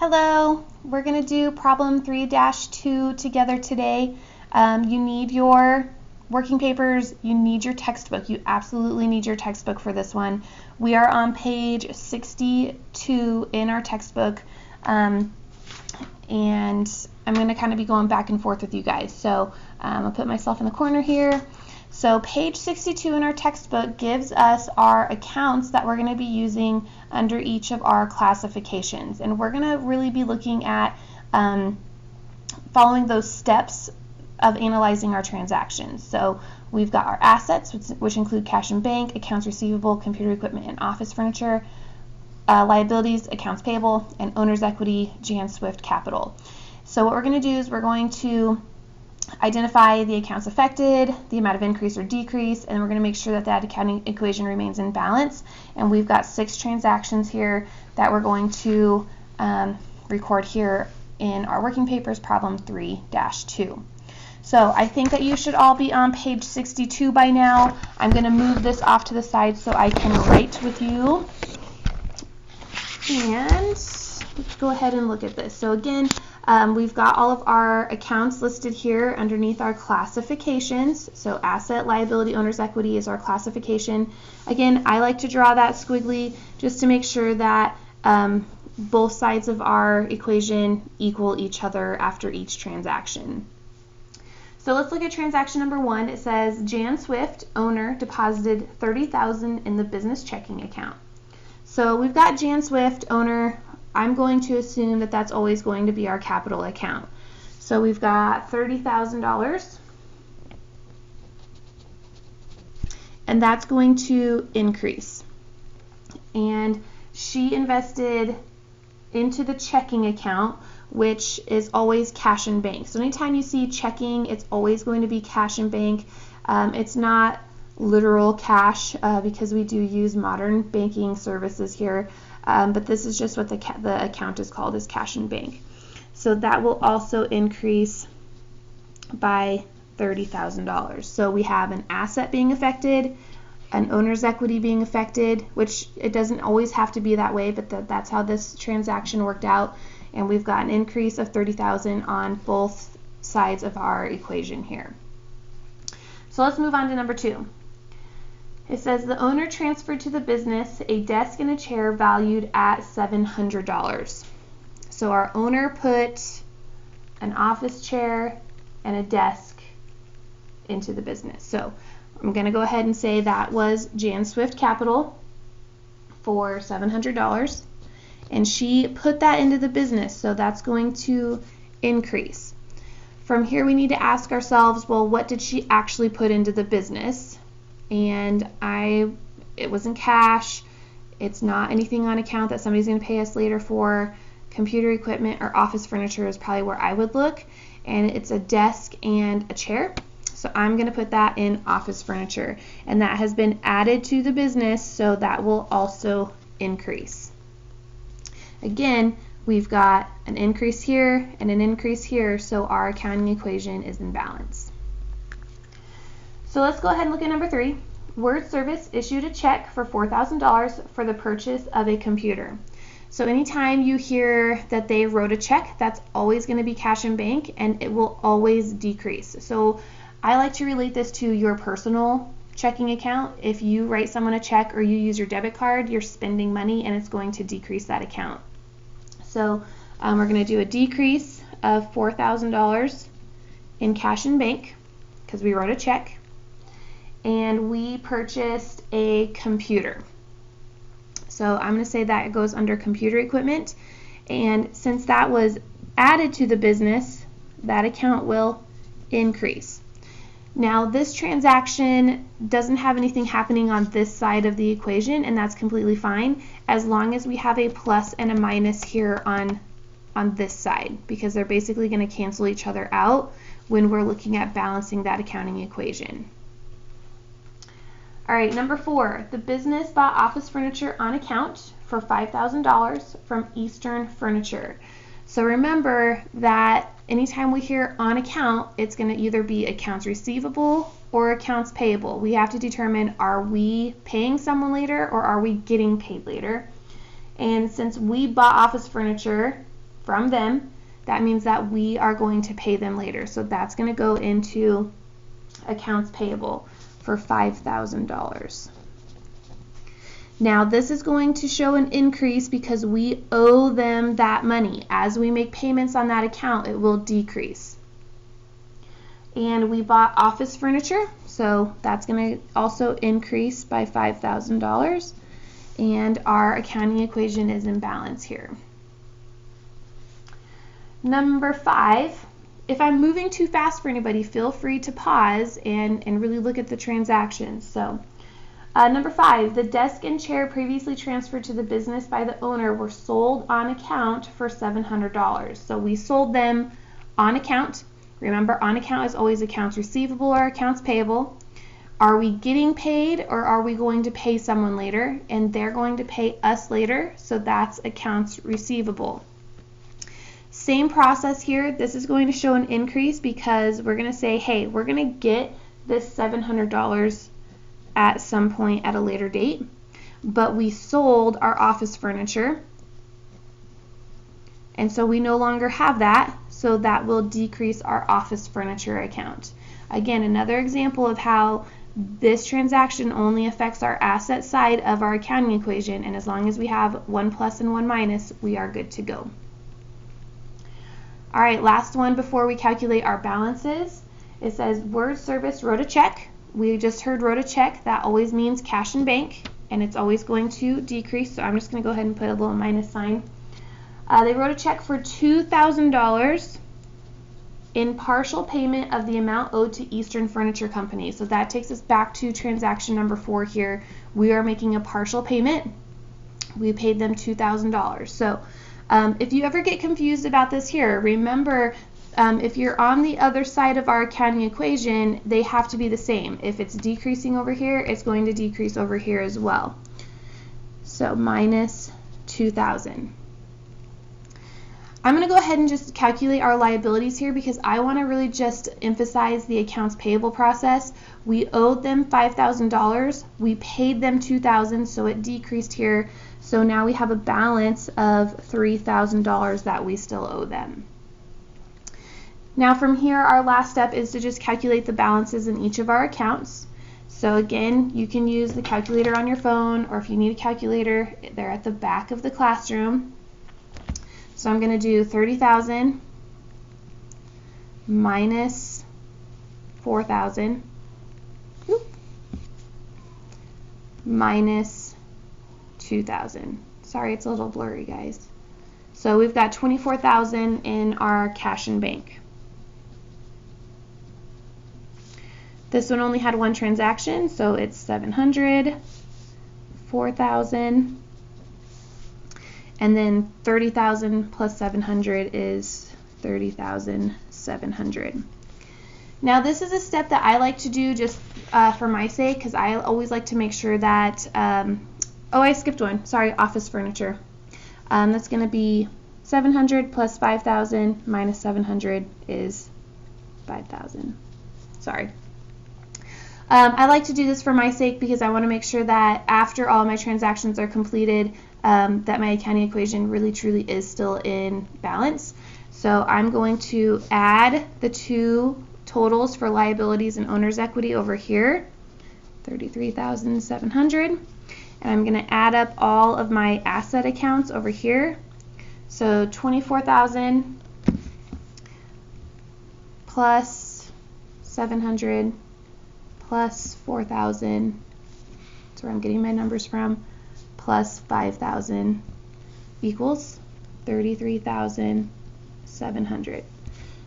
Hello, we're going to do problem 3-2 together today. You need your working papers, you need your textbook. You absolutely need your textbook for this one. We are on page 62 in our textbook, and I'm going to kind of be going back and forth with you guys. So I'll put myself in the corner here. So page 62 in our textbook gives us our accounts that we're going to be using under each of our classifications. And we're going to really be looking at following those steps of analyzing our transactions. So we've got our assets, which include cash and bank, accounts receivable, computer equipment, and office furniture, liabilities, accounts payable, and owner's equity, Jan Swift Capital. So what we're going to do is we're going to identify the accounts affected, the amount of increase or decrease, and we're going to make sure that that accounting equation remains in balance. And we've got 6 transactions here that we're going to record here in our working papers, problem 3-2. So I think that you should all be on page 62 by now. I'm going to move this off to the side so I can write with you. And let's go ahead and look at this. So again, we've got all of our accounts listed here underneath our classifications. So asset, liability, owner's equity is our classification. Again, I like to draw that squiggly just to make sure that both sides of our equation equal each other after each transaction. So let's look at transaction number 1. It says Jan Swift, owner, deposited $30,000 in the business checking account. So we've got Jan Swift, owner. I'm going to assume that that's always going to be our capital account. So we've got $30,000, and that's going to increase. And she invested into the checking account, which is always cash and bank. So anytime you see checking, it's always going to be cash and bank. It's not literal cash because we do use modern banking services here. But this is just what the account is called, is cash and bank. So that will also increase by $30,000. So we have an asset being affected, an owner's equity being affected, which it doesn't always have to be that way, but that's how this transaction worked out. And we've got an increase of $30,000 on both sides of our equation here. So let's move on to number 2. It says the owner transferred to the business a desk and a chair valued at $700. So our owner put an office chair and a desk into the business. So I'm going to go ahead and say that was Jan Swift Capital for $700. And she put that into the business, so that's going to increase. From here we need to ask ourselves, well, what did she actually put into the business? And it wasn't cash, it's not anything on account that somebody's going to pay us later for. Computer equipment or office furniture is probably where I would look, and it's a desk and a chair. So I'm going to put that in office furniture, and that has been added to the business, so that will also increase. Again, we've got an increase here and an increase here, so our accounting equation is in balance. So let's go ahead and look at number 3. Word Service issued a check for $4,000 for the purchase of a computer. So anytime you hear that they wrote a check, that's always going to be cash and bank, and it will always decrease. So I like to relate this to your personal checking account. If you write someone a check or you use your debit card, you're spending money and it's going to decrease that account. So we're going to do a decrease of $4,000 in cash and bank because we wrote a check, and we purchased a computer. So I'm going to say that it goes under computer equipment, and since that was added to the business, that account will increase. Now this transaction doesn't have anything happening on this side of the equation, and that's completely fine as long as we have a plus and a minus here on this side, because they're basically going to cancel each other out when we're looking at balancing that accounting equation. All right, number 4, the business bought office furniture on account for $5,000 from Eastern Furniture. So remember that anytime we hear on account, it's going to either be accounts receivable or accounts payable. We have to determine, are we paying someone later or are we getting paid later? And since we bought office furniture, from them, that means that we are going to pay them later. So that's going to go into accounts payable for $5,000. Now this is going to show an increase because we owe them that money. As we make payments on that account, it will decrease. And we bought office furniture, so that's going to also increase by $5,000. And our accounting equation is in balance here. Number 5, if I'm moving too fast for anybody, feel free to pause and really look at the transactions. So number 5, the desk and chair previously transferred to the business by the owner were sold on account for $700. So we sold them on account. Remember, on account is always accounts receivable or accounts payable. Are we getting paid or are we going to pay someone later? And they're going to pay us later, so that's accounts receivable. Same process here. This is going to show an increase because we're going to say, hey, we're going to get this $700 at some point at a later date, but we sold our office furniture, and so we no longer have that, so that will decrease our office furniture account. Again, another example of how this transaction only affects our asset side of our accounting equation, and as long as we have one plus and one minus, we are good to go. All right, last one before we calculate our balances. It says Word Service wrote a check. We just heard wrote a check. That always means cash in bank, and it's always going to decrease, so I'm just going to go ahead and put a little minus sign. They wrote a check for $2,000 in partial payment of the amount owed to Eastern Furniture Company. So that takes us back to transaction number 4 here. We are making a partial payment. We paid them $2,000. So if you ever get confused about this here, remember if you're on the other side of our accounting equation, they have to be the same. If it's decreasing over here, it's going to decrease over here as well. So minus 2,000. I'm going to go ahead and just calculate our liabilities here because I want to really just emphasize the accounts payable process. We owed them $5,000. We paid them $2,000, so it decreased here. So now we have a balance of $3,000 that we still owe them. Now from here, our last step is to just calculate the balances in each of our accounts. So again, you can use the calculator on your phone, or if you need a calculator, they're at the back of the classroom. So I'm going to do 30,000 minus 4,000 minus 2,000. Sorry, it's a little blurry, guys. So we've got 24,000 in our cash and bank. This one only had one transaction, so it's 700, 4,000. And then 30,000 plus 700 is 30,700. Now this is a step that I like to do just for my sake, because I always like to make sure that, oh, I skipped one. Sorry, office furniture. That's going to be 700 plus 5,000 minus 700 is 5,000. Sorry. I like to do this for my sake because I want to make sure that after all my transactions are completed, that my accounting equation really truly is still in balance. So I'm going to add the two totals for liabilities and owner's equity over here, 33,700, and I'm going to add up all of my asset accounts over here. So 24,000 plus 700 plus 4,000, that's where I'm getting my numbers from, plus 5,000 equals 33,700.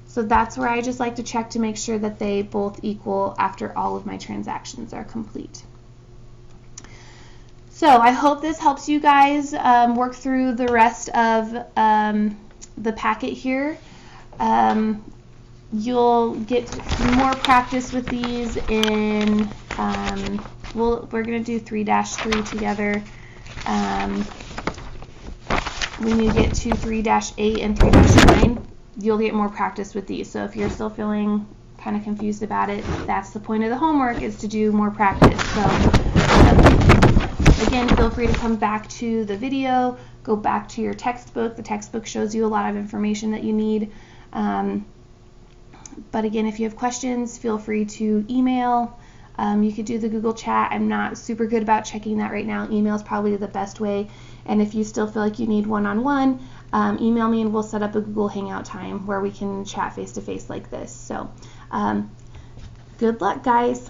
So that's where I just like to check to make sure that they both equal after all of my transactions are complete. So I hope this helps you guys work through the rest of the packet here. You'll get more practice with these in, we're going to do 3-3 together. When you get to 3-8 and 3-9, you'll get more practice with these. So if you're still feeling kind of confused about it, that's the point of the homework, is to do more practice. So again, feel free to come back to the video, go back to your textbook. The textbook shows you a lot of information that you need. But again, if you have questions, feel free to email. You could do the Google Chat. I'm not super good about checking that right now. Email is probably the best way. And if you still feel like you need one-on-one, email me and we'll set up a Google Hangout time where we can chat face-to-face like this. So good luck, guys.